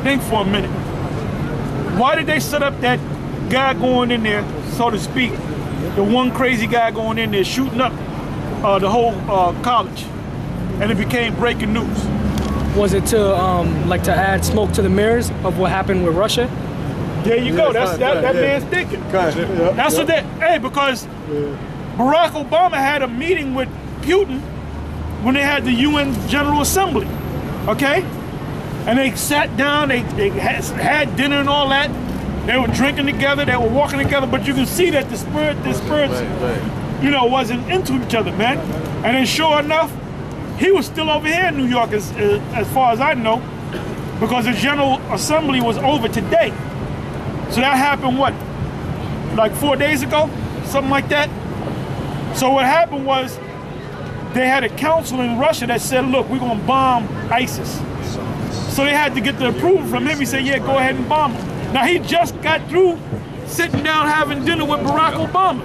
think for a minute. Why did they set up that guy going in there, so to speak, the one crazy guy going in there shooting up the whole college, and it became breaking news? Was it to like to add smoke to the mirrors of what happened with Russia? There you go. That's that man's thinking. That's what they. Hey, because Barack Obama had a meeting with Putin when they had the UN General Assembly, okay? And they sat down, they had dinner and all that. They were drinking together, they were walking together, but you can see that the spirits, you know, wasn't into each other, man. And then sure enough, he was still over here in New York as far as I know, because the General Assembly was over today. So that happened, what, like 4 days ago? Something like that? So what happened was, they had a council in Russia that said, look, we're gonna bomb ISIS. So they had to get the approval from him. He said, yeah, go ahead and bomb them. Now he just got through sitting down having dinner with Barack Obama.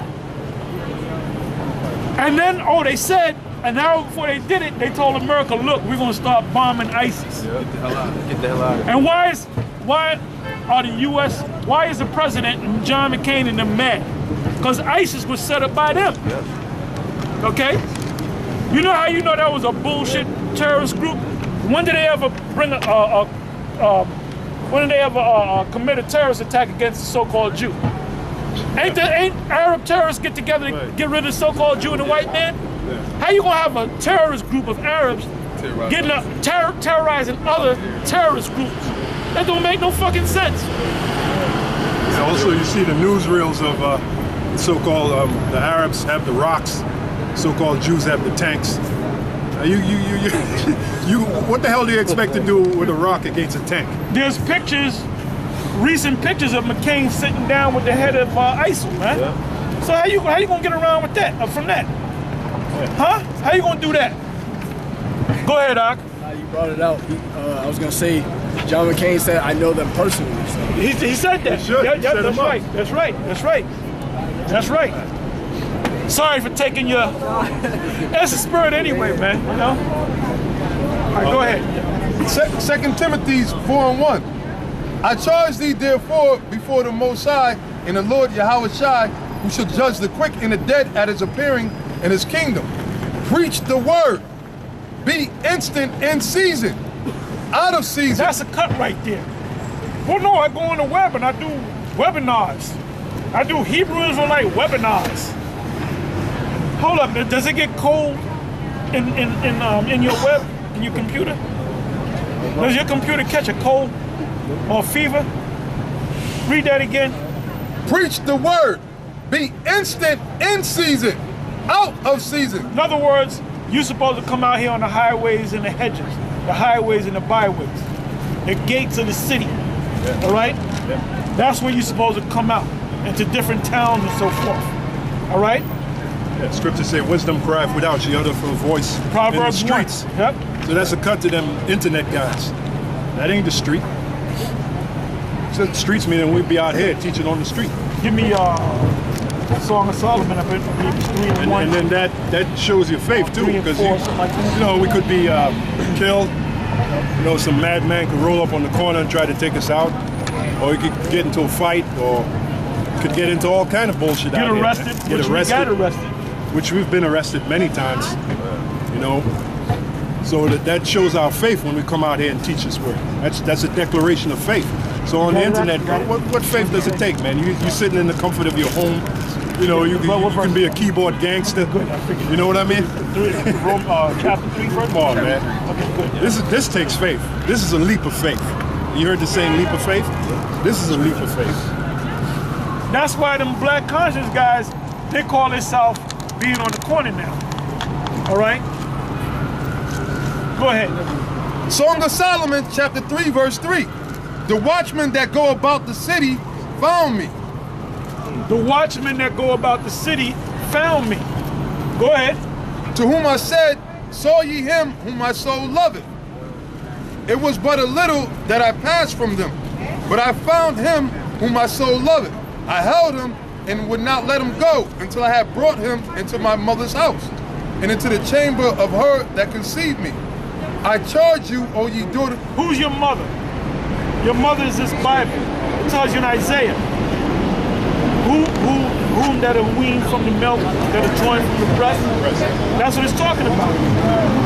And then, they said, an hour before they did it, they told America, look, we're gonna start bombing ISIS. Yeah, get the hell out. Get the hell out. And why are the US, why is the president and John McCain and them mad? Because ISIS was set up by them. Yeah. Okay? You know how you know that was a bullshit terrorist group? When did they ever bring when did they ever commit a terrorist attack against the so-called Jew? Ain't Arab terrorists get together to get rid of the so-called Jew and the white man? Yeah. How you gonna have a terrorist group of Arabs terrorizing other terrorist groups? That don't make no fucking sense. And also, you see the newsreels of so-called the Arabs have the rocks. So-called Jews have the tanks. What the hell do you expect to do with a rock against a tank? There's pictures, recent pictures of McCain sitting down with the head of ISIL, man. Yeah. So how you gonna get around with that, from that? Yeah. Huh? How you gonna do that? Go ahead, Doc. You brought it out. I was gonna say, John McCain said, I know them personally. So. He said that. That's right. That's right. That's right. That's right. Sorry for taking your... That's the spirit anyway, man, you know? All right, go ahead. 2 Timothy 4:1. I charge thee therefore before the Most High and the Lord Yahweh Shai, who shall judge the quick and the dead at his appearing in his kingdom. Preach the word. Be instant in season. Out of season. That's a cut right there. Well, no, I go on the web and I do webinars. I do Hebrew Israelite webinars. Hold up, does it get cold in your web, in your computer? Does your computer catch a cold or fever? Read that again. Preach the word. Be instant in season, out of season. In other words, you're supposed to come out here on the highways and the hedges, the highways and the byways, the gates of the city, all right? Yeah. That's where you're supposed to come out, into different towns and so forth, all right? Yeah, scriptures say wisdom crieth without, she uttereth her voice Proverbs in the streets. Yep. So that's a cut to them internet guys. That ain't the street. So the streets meaning we'd be out here teaching on the street. Give me Song of Solomon, I believe it's 3 and 1. And then that shows your faith too, because you know, we could be killed. You know, some madman could roll up on the corner and try to take us out, or you could get into a fight, or could get into all kind of bullshit. Get arrested. Get arrested. Got arrested. Which we've been arrested many times. You know, so that shows our faith when we come out here and teach this word. That's a declaration of faith. So on the internet, what faith does it take, man? You're sitting in the comfort of your home. You know, you can be a keyboard gangster. You know what I mean? Chapter 3, verse. Come on, man. Okay, good. This takes faith. This is a leap of faith. You heard the saying leap of faith? This is a leap of faith. That's why them black conscious guys, they call themselves being on the corner now. All right? Go ahead. Song of Solomon, chapter 3, verse 3. The watchmen that go about the city found me. The watchmen that go about the city found me. Go ahead. To whom I said, saw ye him whom my soul loveth? It was but a little that I passed from them, but I found him whom my soul loveth. I held him and would not let him go until I had brought him into my mother's house and into the chamber of her that conceived me. I charge you, O ye daughter. Who's your mother? Your mother is this Bible. It tells you in Isaiah. Whom that are weaned from the milk, that are joined from the breast. That's what it's talking about.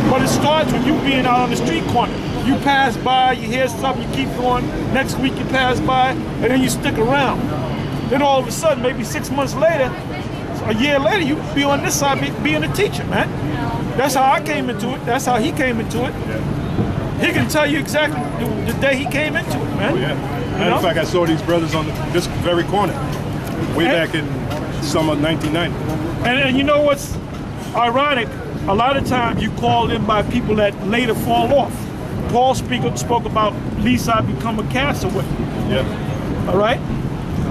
But it starts with you being out on the street corner. You pass by, you hear something, you keep going. Next week you pass by, and then you stick around. Then all of a sudden, maybe 6 months later, a year later, you be on this side being a teacher, man. That's how I came into it. That's how he came into it. He can tell you exactly the day he came into it, man. Oh, yeah. Matter of fact, I saw these brothers on this very corner way back in summer 1990. And you know what's ironic? A lot of times you called in by people that later fall off. Paul spoke about, least I become a castaway. Yeah. All right?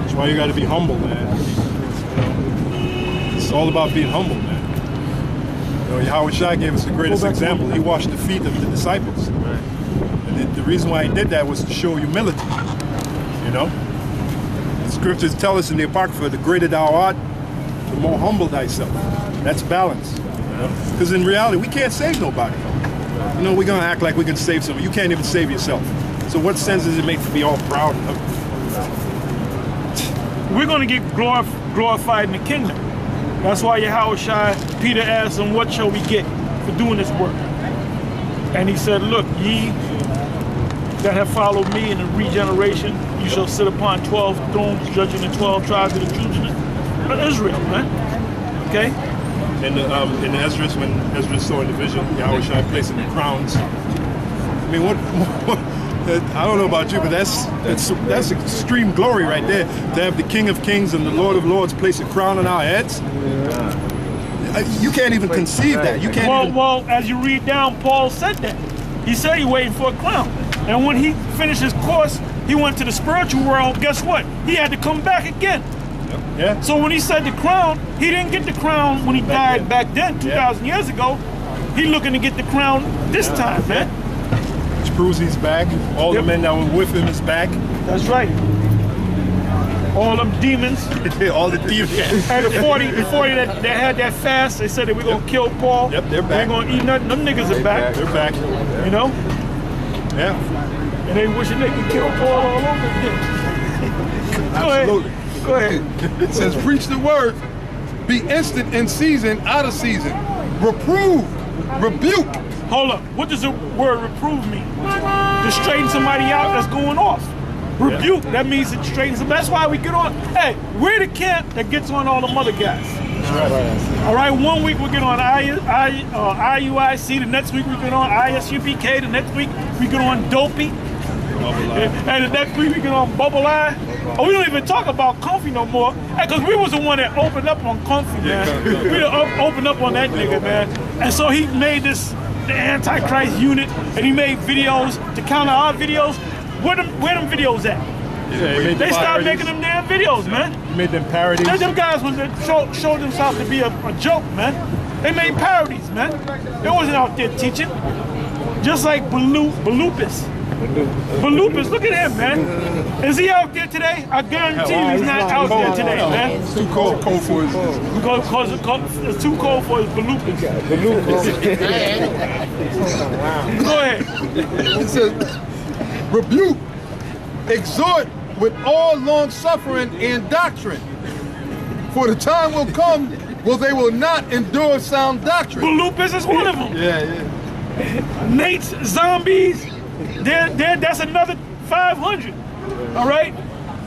That's why you got to be humble, man. It's all about being humble, man. Yahweh Shai gave us the greatest example. He washed the feet of the disciples. Right. And the reason why he did that was to show humility. The scriptures tell us in the Apocrypha, the greater thou art, the more humble thyself. That's balance. Because in reality, we can't save nobody. We're going to act like we can save someone. You can't even save yourself. So what sense does it make to be all proud of? We're going to get glorified in the kingdom. That's why Yahweh Shai, Peter asked him, what shall we get for doing this work? And he said, look, ye that have followed me in the regeneration, you shall sit upon 12 thrones, judging the 12 tribes of the children of Israel, man. Okay? In Ezra, when Ezra saw in the vision, Yahweh Shai placing the crowns. I mean, what I don't know about you, but that's extreme glory right there. To have the King of Kings and the Lord of Lords place a crown on our heads. You can't even conceive that. You can't. Well, as you read down, Paul said that. He said he waiting for a crown, and when he finished his course, he went to the spiritual world. Guess what? He had to come back again. Yeah. So when he said the crown, he didn't get the crown when he died back then, 2,000 years ago. He looking to get the crown this time, man. Which proves he's back. All the men that were with him is back. That's right. All them demons. All the demons. And the 40 that had that fast, they said that we're going to kill Paul. Yep, they're back. We're going to eat nothing. Them niggas are back. They're back. Yeah. And they wishing they could kill Paul all over again. Absolutely. Go ahead. It says, preach the word, be instant in season, out of season. Reprove, rebuke. Hold up. What does the word reprove mean? To straighten somebody out that's going off. Rebuke, that means to straighten somebody. That's why we get on. Hey, we're the camp that gets on all the other guys. All right, 1 week we get on IUIC, the next week we get on ISUPK, the next week we get on Dopey, and the next week we get on Bubble Eye. Oh, we don't even talk about Comfy no more, because we was the one that opened up on Comfy, man. We opened up on that nigga, man. And so he made the Antichrist unit, and he made videos to counter our videos. Where them videos at? Yeah, they stopped making them damn videos, man. You made them parodies? Them guys showed themselves to be a joke, man. They made parodies, man. They wasn't out there teaching. Just like Balupis. Balupis, look at him, man. Is he out there today? I guarantee you he's not out there today, man. It's too cold for his. It's too cold for his Balupis. Go ahead. It says, rebuke, exhort with all long suffering and doctrine. For the time will come where they will not endure sound doctrine. Balupis is one of them. Yeah. Nate's zombies. That's another 500. All right?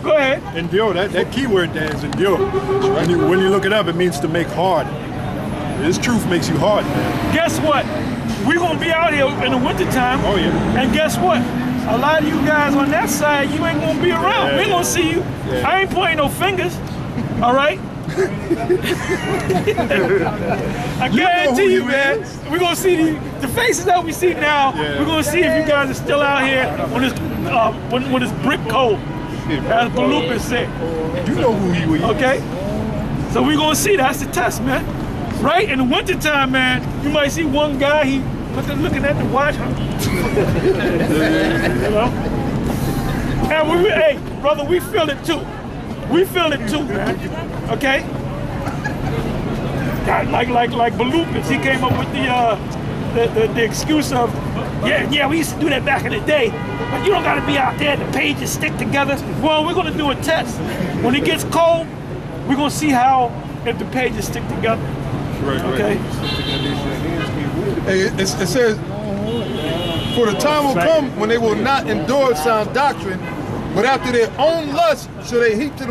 Go ahead. Endure, that key word there is endure. When you look it up, it means to make hard. This truth makes you hard, man. Guess what? We're going to be out here in the wintertime. Oh, yeah. And guess what? A lot of you guys on that side, you ain't going to be around. We're going to see you. Yeah. I ain't pointing no fingers. All right? I guarantee you, man. We're going to see the faces that we see now. Yeah. We're going to see if you guys are still out here when it's brick cold. As Balupis said. You know who you are. Okay? So we're going to see. That's the test, man. Right? In the wintertime, man, you might see one guy, he looking at the watch. You know? And hey, brother, we feel it too. We feel it too, man. Okay? Like Balupis, he came up with the excuse of Yeah, we used to do that back in the day. But you don't gotta be out there, the pages stick together. Well, we're gonna do a test. When it gets cold, we're gonna see how, if the pages stick together. Right, okay? Hey, it says, for the time will come when they will not endure sound doctrine, but after their own lust shall they heap to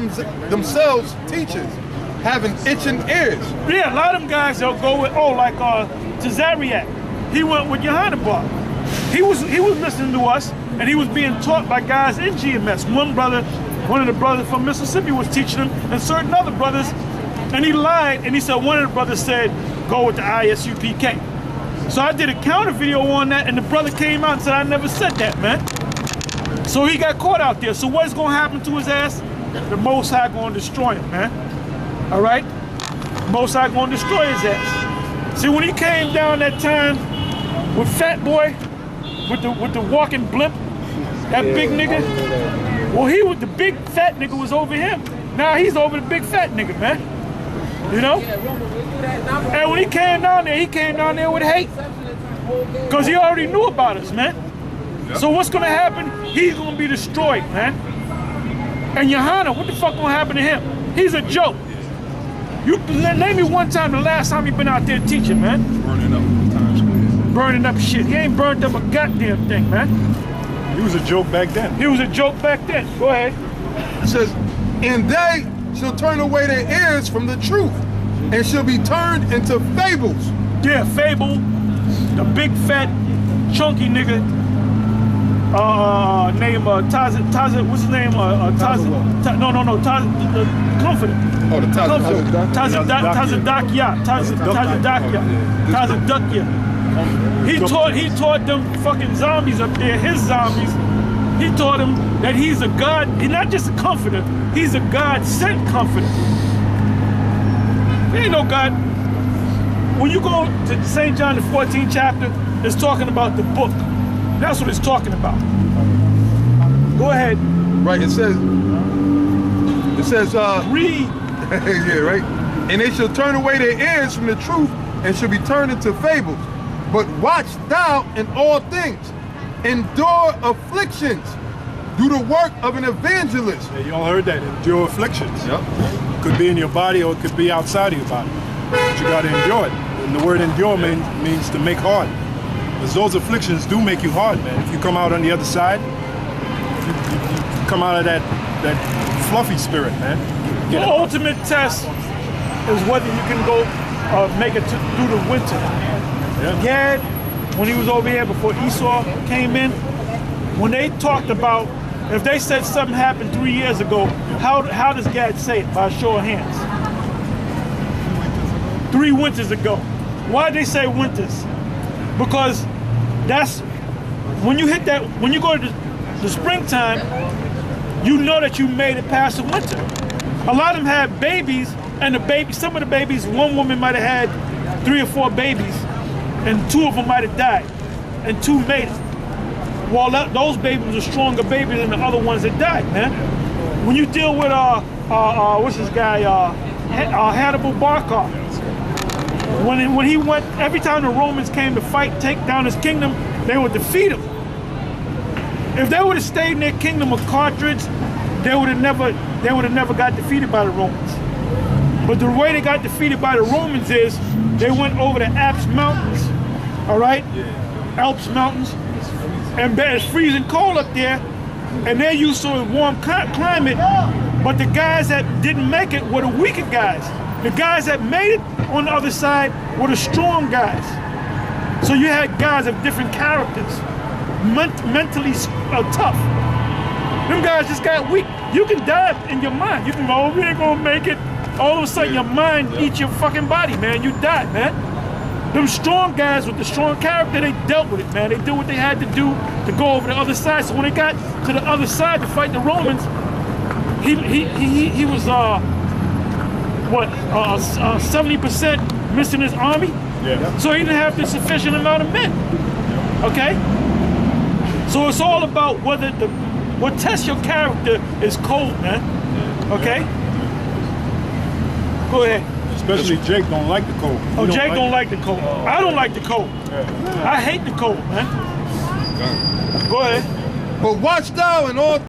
themselves teachers, having itching ears. Yeah, a lot of them guys, they'll go with, like Tazariak. He went with Yohanan Bar. He was listening to us, and he was being taught by guys in GMS. One of the brothers from Mississippi was teaching him, and certain other brothers, and he lied, and he said one of the brothers said, go with the ISUPK. So I did a counter video on that, and the brother came out and said, I never said that, man. So he got caught out there. So what's gonna happen to his ass? The Most High gonna destroy him, man. All right? Most High gonna destroy his ass. See, when he came down that time with Fat Boy, with the walking blimp, that big nigga, well, he was the big fat nigga was over him. Now he's over the big fat nigga, man. You know? And when he came down there with hate. Because he already knew about us, man. So what's gonna happen? He's gonna be destroyed, man. And Yohanan, what the fuck gonna happen to him? He's a joke. You name me one time, the last time you been out there teaching, man. Burning up Times Square. Burning up shit. He ain't burned up a goddamn thing, man. He was a joke back then. He was a joke back then. Go ahead. It says, and they shall turn away their ears from the truth, and shall be turned into fables. Yeah, Fable, the big fat chunky nigga. Name Taza, what's his name? Taza, no, Taza, the Comforter. Oh, the Tazadakia. He taught them fucking zombies up there, his zombies. He taught them that he's a God, he's not just a comforter, he's a God-sent comforter. There ain't no God. When you go to St. John the 14th chapter, it's talking about the book. That's what it's talking about. Go ahead. Right, it says, read. yeah, right. And they shall turn away their ears from the truth and shall be turned into fables. But watch thou in all things, endure afflictions, do the work of an evangelist. Yeah, you all heard that, endure afflictions. Yep. Could be in your body or it could be outside of your body. But you gotta endure it. And the word endure means to make hard. Because those afflictions do make you hard, man. If you come out on the other side, you come out of that fluffy spirit, man. The ultimate test is whether you can go make it through the winter. Yeah. Gad, when he was over here before Esau came in, when they talked about, if they said something happened 3 years ago, how does Gad say it? By a show of hands. 3 winters ago. Why did they say winters? Because that's, when you hit that, when you go to the springtime, you know that you made it past the winter. A lot of them had babies, and some of the babies, one woman might have had 3 or 4 babies, and 2 of them might have died, and 2 made it. Well, those babies were stronger babies than the other ones that died, man. When you deal with, what's this guy, Hannibal Barca, when he went, every time the Romans came to fight, take down his kingdom, they would defeat him. If they would have stayed in their kingdom of Carthage, they would have never got defeated by the Romans. But the way they got defeated by the Romans is they went over the Alps Mountains, all right? Alps Mountains, and it's freezing cold up there, and they're used to a warm climate, but the guys that didn't make it were the weaker guys. The guys that made it on the other side were the strong guys. So you had guys of different characters, mentally tough. Them guys just got weak. You can die in your mind. You can go, we ain't gonna make it. All of a sudden your mind eats your fucking body, man. You die, man. Them strong guys with the strong character, they dealt with it, man. They did what they had to do to go over the other side. So when they got to the other side to fight the Romans, he was 70% missing his army. Yeah. So he didn't have the sufficient amount of men. Okay? So it's all about what tests your character is cold, man. Okay? Go ahead. Especially Jake don't like the cold. Jake don't like the cold. I don't like the cold. Yeah. I hate the cold, man. Go ahead. But watch thou in all